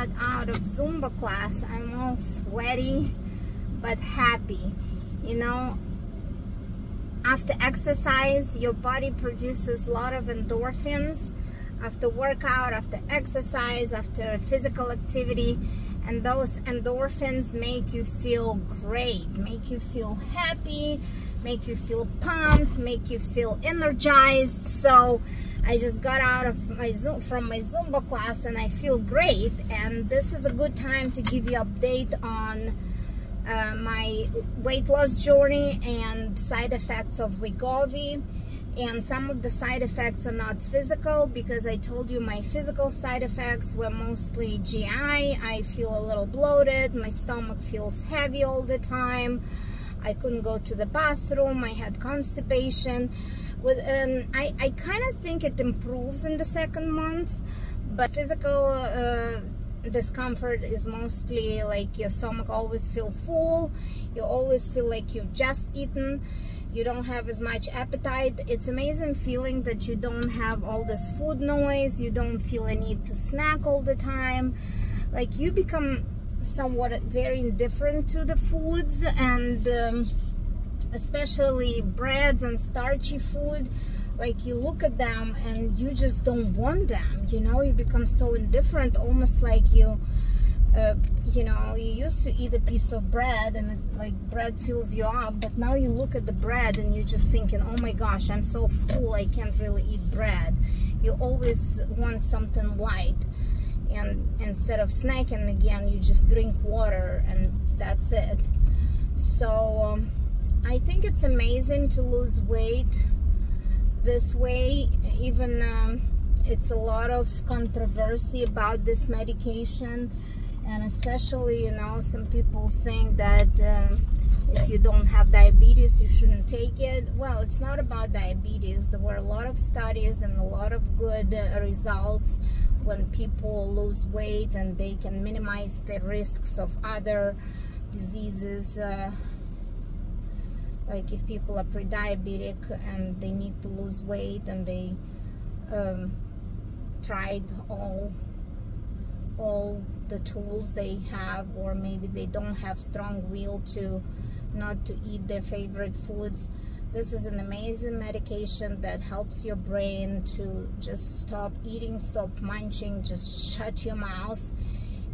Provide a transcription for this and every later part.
got out of Zumba class, I'm all sweaty but happy. You know, after exercise, your body produces a lot of endorphins. After workout, after exercise, after physical activity, and those endorphins make you feel great, make you feel happy, make you feel pumped, make you feel energized. So I just got out of from my Zumba class and I feel great, and this is a good time to give you an update on my weight loss journey and side effects of wegovy. And some of the side effects are not physical, because I told you my physical side effects were mostly GI. I feel a little bloated, my stomach feels heavy all the time, I couldn't go to the bathroom, I had constipation. I kind of think it improves in the second month, but physical discomfort is mostly like your stomach always feel full, you always feel like you've just eaten, you don't have as much appetite. It's amazing feeling that you don't have all this food noise, you don't feel a need to snack all the time, like you become somewhat very indifferent to the foods, and especially breads and starchy food, like you look at them and you just don't want them, you know, you become so indifferent, almost like you know, you used to eat a piece of bread and like bread fills you up, but now you look at the bread and you're just thinking, oh my gosh, I'm so full, I can't really eat bread. You always want something light, and instead of snacking again, you just drink water and that's it. So I think it's amazing to lose weight this way. Even it's a lot of controversy about this medication, and especially, you know, some people think that if you don't have diabetes, you shouldn't take it. Well, it's not about diabetes. There were a lot of studies and a lot of good results when people lose weight, and they can minimize the risks of other diseases. Like if people are pre-diabetic and they need to lose weight, and they tried all the tools they have, or maybe they don't have strong will to not to eat their favorite foods, this is an amazing medication that helps your brain to just stop eating, stop munching, just shut your mouth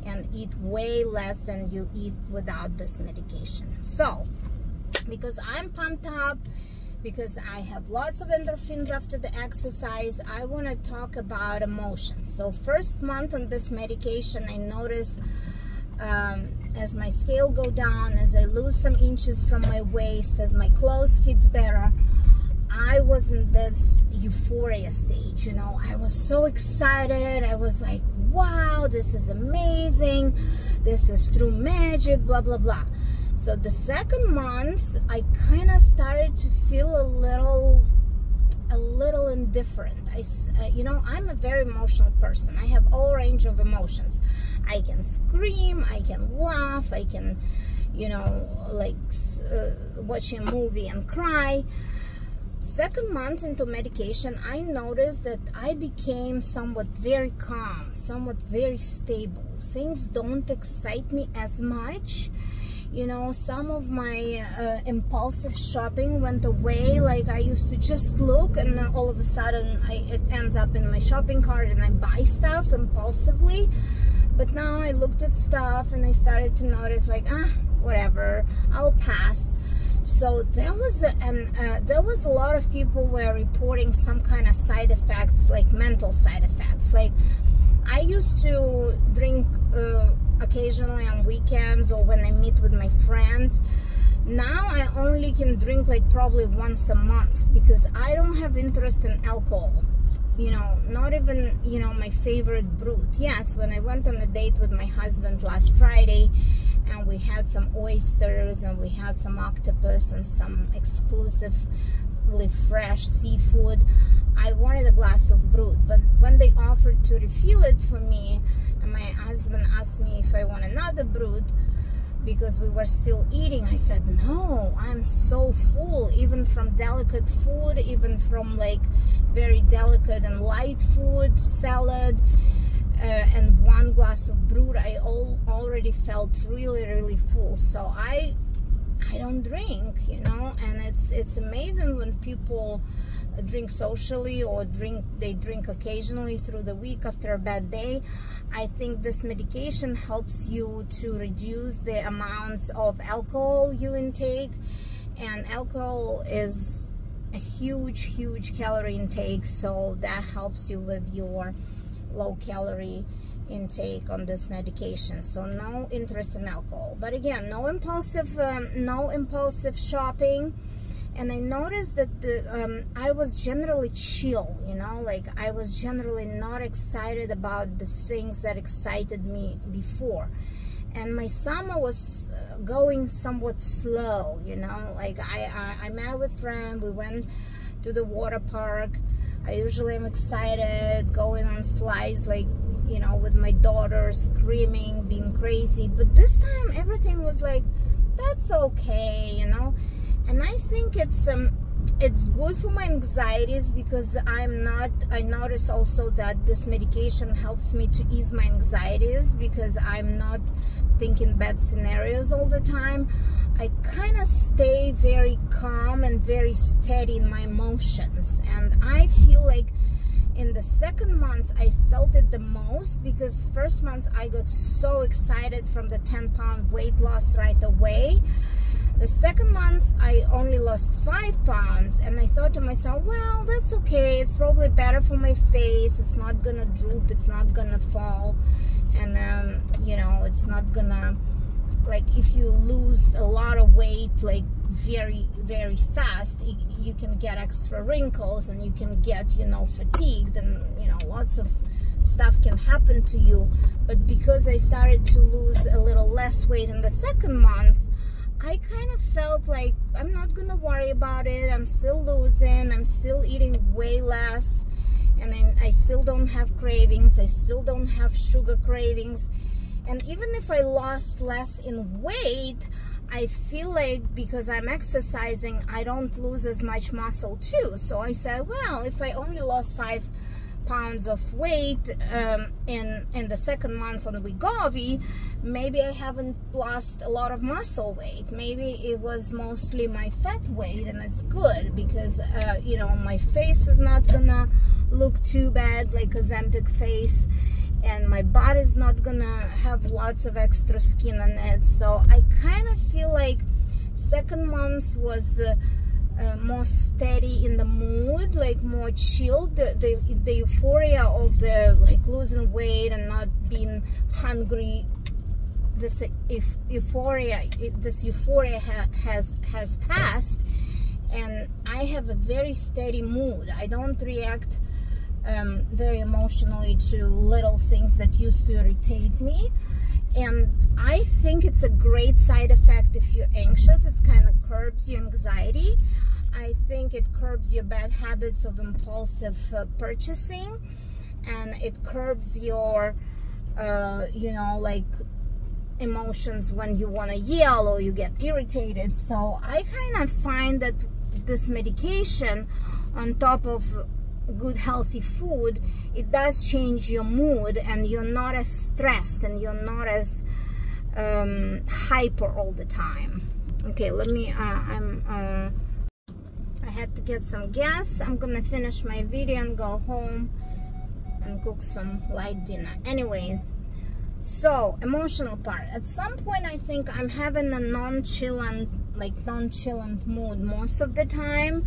and eat way less than you eat without this medication. So because I'm pumped up, because I have lots of endorphins after the exercise, I want to talk about emotions. So first month on this medication, I noticed as my scale go down, as I lose some inches from my waist, as my clothes fits better, I was in this euphoria stage, you know. I was so excited. I was like, wow, this is amazing, this is true magic, blah blah blah. So the second month, I kind of started to feel a little indifferent. You know, I'm a very emotional person. I have all range of emotions. I can scream, I can laugh, I can, you know, like watch a movie and cry. Second month into medication, I noticed that I became somewhat very calm, somewhat very stable. Things don't excite me as much. You know, some of my impulsive shopping went away. Like I used to just look, and then all of a sudden it ends up in my shopping cart and I buy stuff impulsively. But now I looked at stuff and I started to notice, like, whatever, I'll pass. So there was a lot of people were reporting some kind of side effects, like mental side effects. Like I used to drink occasionally on weekends or when I meet with my friends. Now I only can drink like probably once a month, because I don't have interest in alcohol. You know, not even, you know, my favorite brute. Yes, when I went on a date with my husband last Friday, and we had some oysters and we had some octopus and some exclusively fresh seafood, I wanted a glass of brute. But when they offered to refill it for me, and my husband asked me if I want another brute because we were still eating, I said no, I'm so full, even from delicate food, even from like very delicate and light food, salad, and 1 glass of brew, I already felt really full. So I don't drink, you know. And it's amazing when people drink socially or they drink occasionally through the week after a bad day. I think this medication helps you to reduce the amounts of alcohol you intake, and alcohol is a huge calorie intake, so that helps you with your low calorie intake on this medication. So no interest in alcohol, but again, no impulsive shopping. And I noticed that I was generally chill, you know, like I was generally not excited about the things that excited me before. And my summer was going somewhat slow, you know, like I met with friends, we went to the water park. I usually am excited, going on slides, like, you know, with my daughter, screaming, being crazy. But this time everything was like, that's okay, you know. And I think it's good for my anxieties, because I notice also that this medication helps me to ease my anxieties, because I'm not thinking bad scenarios all the time. I kind of stay very calm and very steady in my emotions. And I feel like in the second month I felt it the most, because first month I got so excited from the 10-pound weight loss right away. The second month I only lost 5 pounds, and I thought to myself, well, that's okay, it's probably better for my face, it's not gonna droop, it's not gonna fall, and you know, it's not gonna, like, if you lose a lot of weight like very fast, you can get extra wrinkles, and you can get, you know, fatigued, and, you know, lots of stuff can happen to you. But because I started to lose a little less weight in the second month, I kind of felt like I'm not gonna worry about it. I'm still losing, I'm still eating way less, and I still don't have cravings, I still don't have sugar cravings. And even if I lost less in weight, I feel like because I'm exercising, I don't lose as much muscle too. So I said, well, if I only lost 5 pounds of weight in the second month on wegovy, maybe I haven't lost a lot of muscle weight. Maybe it was mostly my fat weight, and it's good, because you know, my face is not gonna look too bad, like a Ozempic face, and my body's not gonna have lots of extra skin on it. So I kind of feel like second month was more steady in the mood, like more chilled. The euphoria of the, like, losing weight and not being hungry, this euphoria has passed, and I have a very steady mood. I don't react very emotionally to little things that used to irritate me. And I think it's a great side effect if you're anxious. It kind of curbs your anxiety. I think it curbs your bad habits of impulsive purchasing, and it curbs your you know, like, emotions when you want to yell or you get irritated. So I kind of find that this medication, on top of good healthy food, it does change your mood, and you're not as stressed, and you're not as hyper all the time. Okay, let me I had to get some gas. I'm gonna finish my video and go home and cook some light dinner. Anyways, so emotional part, at some point I think I'm having a nonchalant mood most of the time.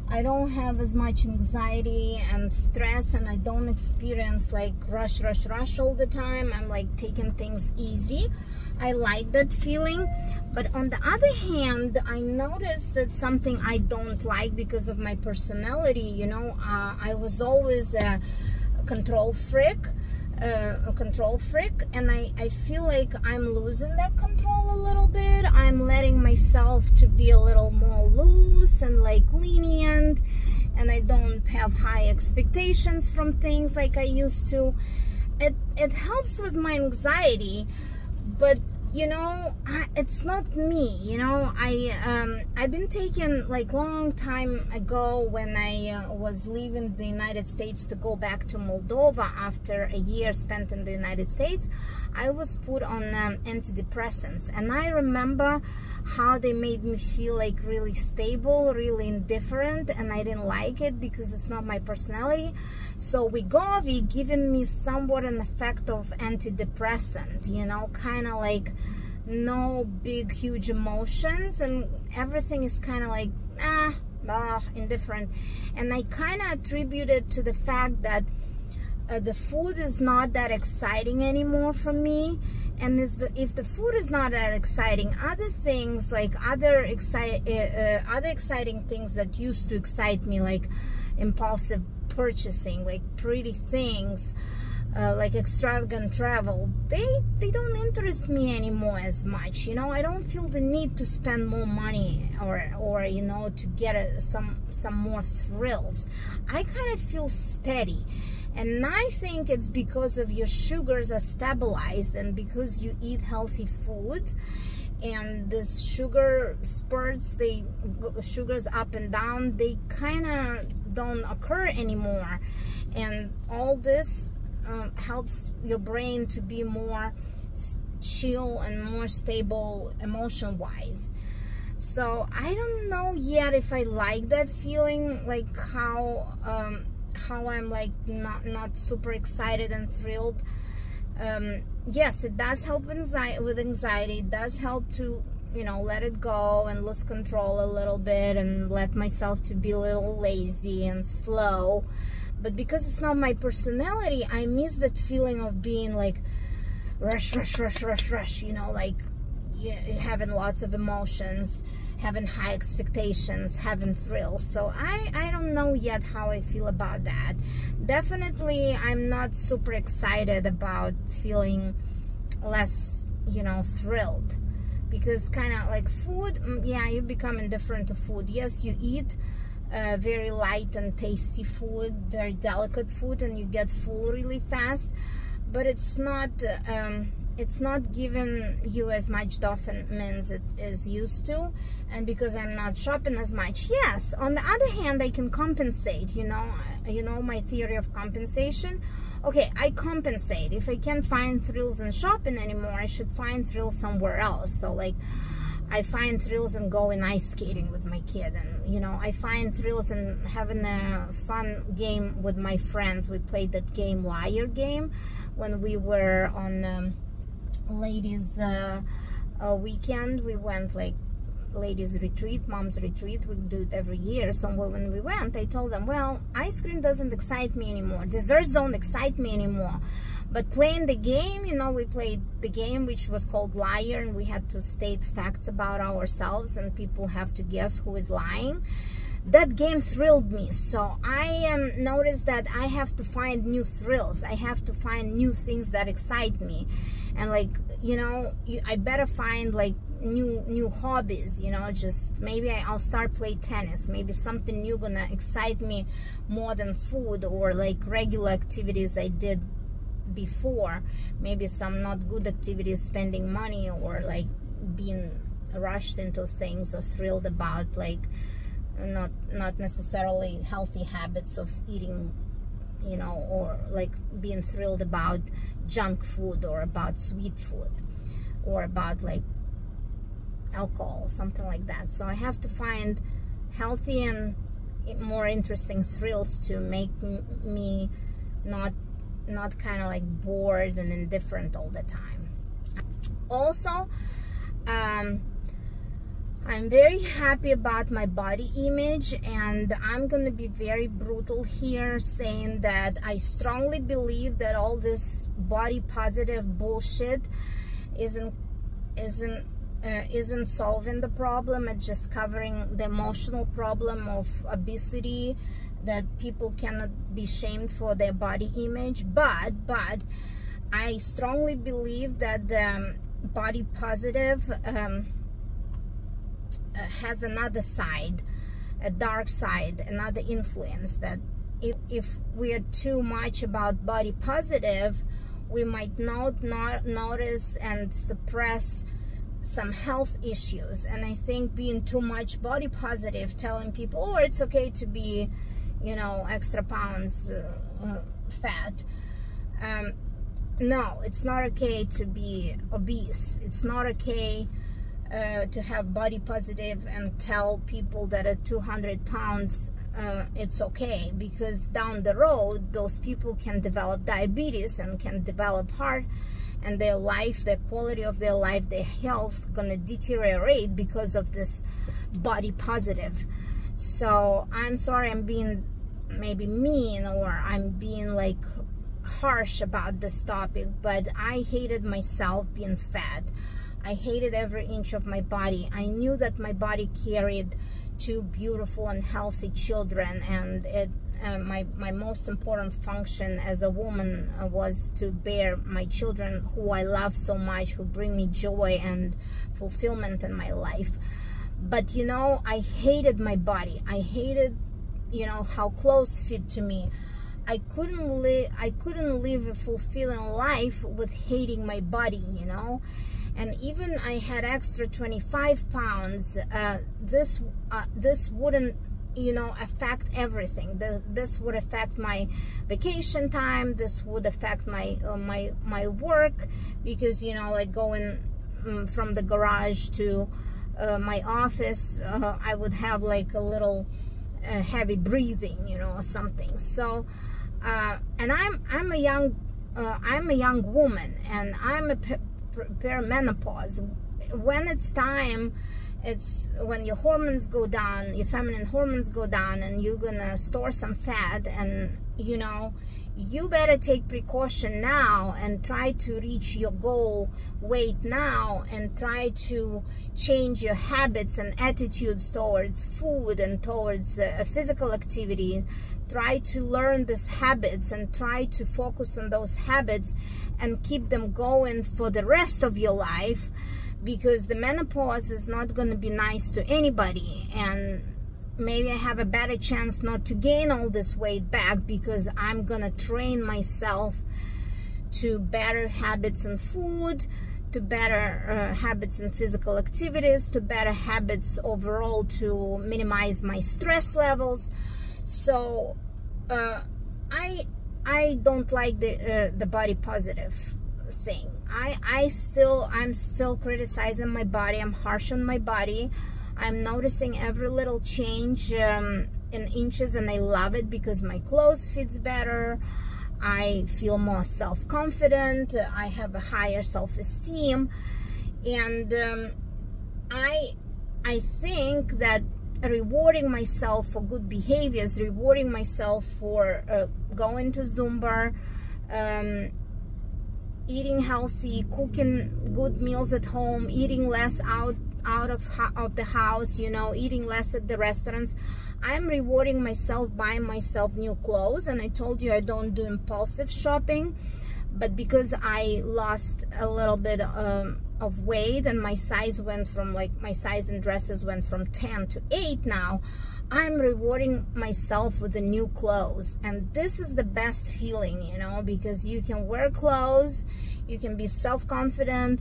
I don't have as much anxiety and stress, and I don't experience like rush all the time. I'm like taking things easy. I like that feeling. But on the other hand, I noticed that something I don't like because of my personality. You know, I was always a control freak, and I feel like I'm losing that control a little bit. I'm letting myself to be a little more loose and like lenient, and I don't have high expectations from things like I used to. It helps with my anxiety, but you know, it's not me, you know. I've been taken like long time ago when I was leaving the United States to go back to Moldova after a year spent in the United States. I was put on antidepressants, and I remember how they made me feel like really stable, really indifferent, and I didn't like it because it's not my personality. So wegovy given me somewhat an effect of antidepressant, you know, kind of like no big huge emotions, and everything is kind of like indifferent. And I kind of attribute it to the fact that the food is not that exciting anymore for me. And if the food is not that exciting, other things like other exciting things that used to excite me, like impulsive purchasing, like pretty things, like extravagant travel, they don't interest me anymore as much. You know, I don't feel the need to spend more money or you know, to get some more thrills. I kind of feel steady. And I think it's because of your sugars are stabilized, and because you eat healthy food, and this sugar spurts, sugars up and down, they kind of don't occur anymore. And all this helps your brain to be more chill and more stable emotion-wise. So I don't know yet if I like that feeling, like how I'm like not super excited and thrilled. Yes, it does help with anxiety. It does help to, you know, let it go and lose control a little bit and let myself to be a little lazy and slow. But because it's not my personality, I miss that feeling of being like rush, you know, like having lots of emotions, having high expectations, having thrills. So I don't know yet how I feel about that. Definitely I'm not super excited about feeling less, you know, thrilled, because kind of like food, yeah, you become indifferent to food. Yes, you eat very light and tasty food, very delicate food, and you get full really fast, but it's not giving you as much dopamine as it is used to. And because I'm not shopping as much, yes, on the other hand, I can compensate. You know my theory of compensation. Okay, I compensate. If I can't find thrills in shopping anymore, I should find thrills somewhere else. So like, I find thrills in going ice skating with my kid, and you know, I find thrills in having a fun game with my friends. We played that game, Liar Game, when we were on ladies weekend. We went like ladies retreat, mom's retreat. We do it every year. So when we went, I told them, well, ice cream doesn't excite me anymore, desserts don't excite me anymore, but playing the game, you know, we played the game which was called Liar, and we had to state facts about ourselves, and people have to guess who is lying. That game thrilled me. So I noticed that I have to find new thrills. I have to find new things that excite me. And like, you know, I better find like new hobbies, you know. Just maybe I'll start play tennis, maybe something new gonna excite me more than food or like regular activities I did before. Maybe some not good activities, spending money, or like being rushed into things, or thrilled about like not necessarily healthy habits of eating, you know, or like being thrilled about junk food, or about sweet food, or about like alcohol, something like that. So I have to find healthy and more interesting thrills to make me not kind of like bored and indifferent all the time. Also, I'm very happy about my body image, and I'm gonna be very brutal here, saying that I strongly believe that all this body positive bullshit isn't solving the problem. It's just covering the emotional problem of obesity, that people cannot be shamed for their body image. But I strongly believe that the body positive has another side, a dark side, another influence, that if we are too much about body positive, we might not notice and suppress some health issues. And I think being too much body positive, telling people, oh, it's okay to be, you know, extra pounds fat. No, it's not okay to be obese. It's not okay to have body positive and tell people that at 200 pounds it's okay, because down the road those people can develop diabetes and can develop heart, and their life, their quality of their life, their health gonna deteriorate because of this body positive. So I'm sorry I'm being maybe mean, or I'm being like harsh about this topic, but I hated myself being fat. I hated every inch of my body. I knew that my body carried 2 beautiful and healthy children, and it my most important function as a woman was to bear my children, who I love so much, who bring me joy and fulfillment in my life. But you know, I hated my body. I hated, you know, how clothes fit to me. I couldn't live a fulfilling life with hating my body, you know. And even I had extra 25 pounds, this wouldn't, you know, affect everything. This would affect my vacation time. This would affect my my work, because, you know, like going from the garage to my office, I would have like a little heavy breathing, you know, or something. So and I'm a young woman, and I'm a perimenopause. When it's time, it's when your hormones go down, your feminine hormones go down, and you're gonna store some fat, and you know, you better take precaution now and try to reach your goal weight now, and try to change your habits and attitudes towards food and towards physical activity. Try to learn these habits and try to focus on those habits and keep them going for the rest of your life, because the menopause is not going to be nice to anybody. And maybe I have a better chance not to gain all this weight back, because I'm going to train myself to better habits in food, to better habits in physical activities, to better habits overall, to minimize my stress levels. So I don't like the body positive thing. I'm still criticizing my body. I'm harsh on my body. I'm noticing every little change in inches, and I love it, because my clothes fits better. I feel more self-confident. I have a higher self-esteem, and I think that rewarding myself for good behaviors, rewarding myself for going to Zumba, eating healthy, cooking good meals at home, eating less out of the house, you know, eating less at the restaurants. I'm rewarding myself, buying myself new clothes. And I told you I don't do impulsive shopping, but because I lost a little bit of weight, and my size went from, like, my size in dresses went from 10 to 8 now, I'm rewarding myself with the new clothes. And this is the best feeling, you know, because you can wear clothes, you can be self-confident.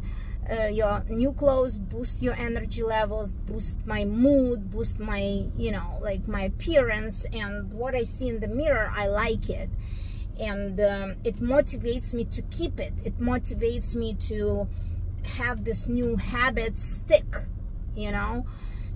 Your new clothes boost your energy levels, boost my mood, boost my, you know, like my appearance, and what I see in the mirror, I like it. And it motivates me to keep it. It motivates me to have this new habit stick, you know.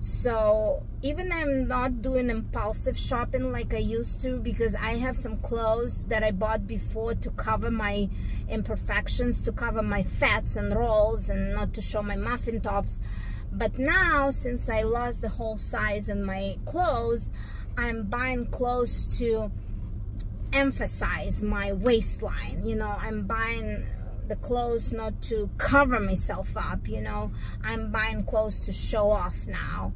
So even I'm not doing impulsive shopping like I used to, because I have some clothes that I bought before to cover my imperfections, to cover my fats and rolls, and not to show my muffin tops. But now, since I lost the whole size in my clothes, I'm buying clothes to emphasize my waistline, you know. I'm buying the clothes not to cover myself up, you know. I'm buying clothes to show off now.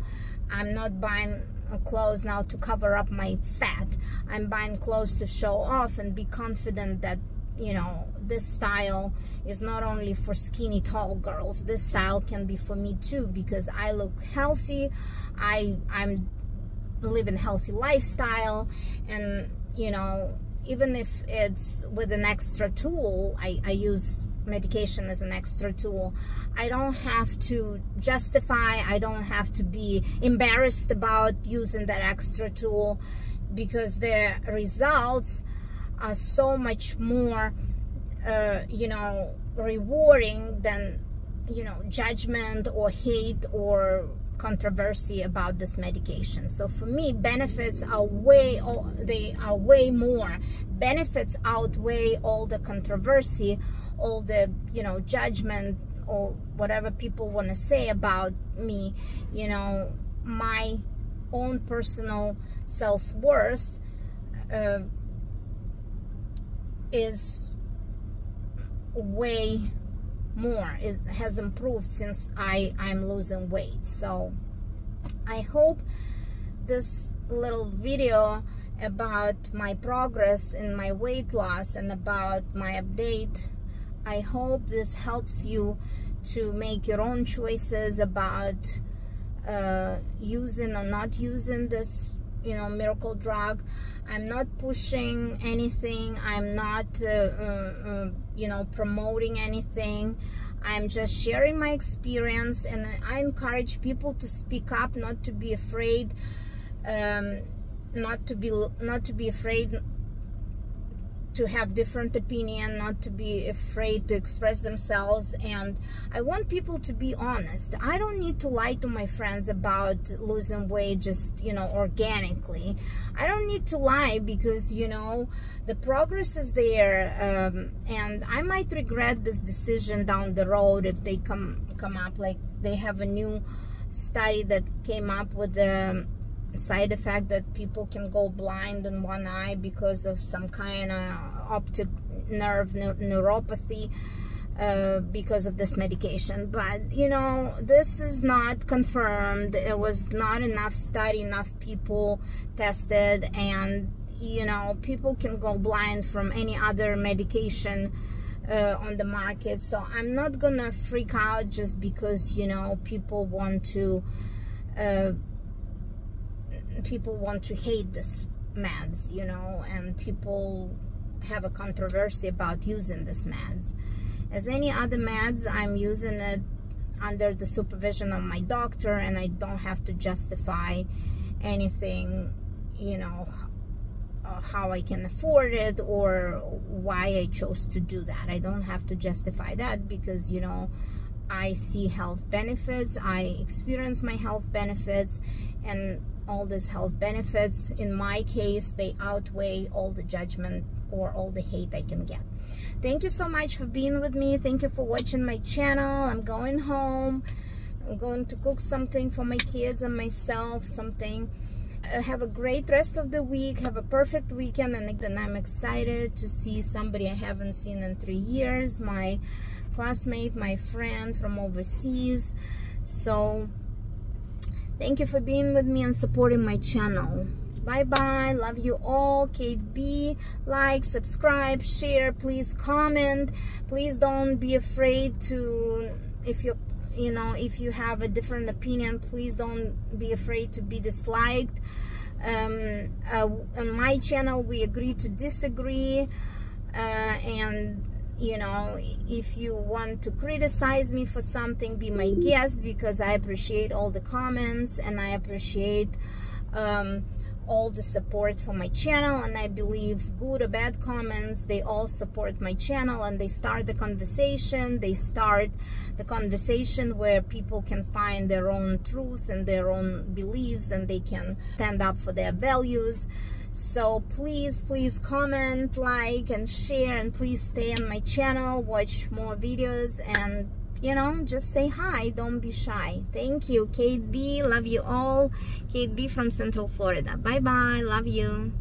I'm not buying clothes now to cover up my fat. I'm buying clothes to show off and be confident that, you know, this style is not only for skinny tall girls. This style can be for me too, because I look healthy. I'm living a healthy lifestyle, and you know, even if it's with an extra tool, I use medication as an extra tool. I don't have to justify, I don't have to be embarrassed about using that extra tool, because the results are so much more you know, rewarding than, you know, judgment or hate or controversy about this medication. So for me, benefits are way more. Benefits outweigh all the controversy, all the, you know, judgment or whatever people want to say about me. You know, my own personal self-worth is way more. It has improved since I'm losing weight. So I hope this little video about my progress in my weight loss and about my update, I hope this helps you to make your own choices about using or not using this, you know, miracle drug. I'm not pushing anything. I'm not you know, promoting anything. I'm just sharing my experience, and I encourage people to speak up, not to be afraid, not to be afraid to have different opinion, not to be afraid to express themselves. And I want people to be honest. I don't need to lie to my friends about losing weight just, you know, organically. I don't need to lie, because, you know, the progress is there, and I might regret this decision down the road if they come up, like they have a new study that came up with the side effect that people can go blind in one eye because of some kind of optic nerve neuropathy because of this medication. But, you know, this is not confirmed. It was not enough study, enough people tested, and, you know, people can go blind from any other medication on the market. So I'm not gonna freak out just because, you know, people want to hate this meds, you know, and people have a controversy about using this meds. As any other meds, I'm using it under the supervision of my doctor, and I don't have to justify anything, you know, how I can afford it or why I chose to do that. I don't have to justify that, because, you know, I see health benefits, I experience my health benefits, and all these health benefits, in my case, they outweigh all the judgment or all the hate I can get. Thank you so much for being with me. Thank you for watching my channel. I'm going home. I'm going to cook something for my kids and myself, something. Have a great rest of the week. Have a perfect weekend, and then I'm excited to see somebody I haven't seen in 3 years, my classmate, my friend from overseas. So thank you for being with me and supporting my channel. Bye bye. Love you all. Kate B. Like, subscribe, share, please comment. Please don't be afraid to, if you have a different opinion, please don't be afraid to be disliked. On my channel, we agree to disagree, and, you know, if you want to criticize me for something, be my guest, because I appreciate all the comments, and I appreciate all the support for my channel. And I believe good or bad comments, they all support my channel, and they start the conversation. They start the conversation where people can find their own truth and their own beliefs, and they can stand up for their values. So please comment, like, and share, and please stay on my channel, watch more videos, and, you know, just say hi. Don't be shy. Thank you. Kate B. Love you all. Kate B. from Central Florida. Bye bye. Love you.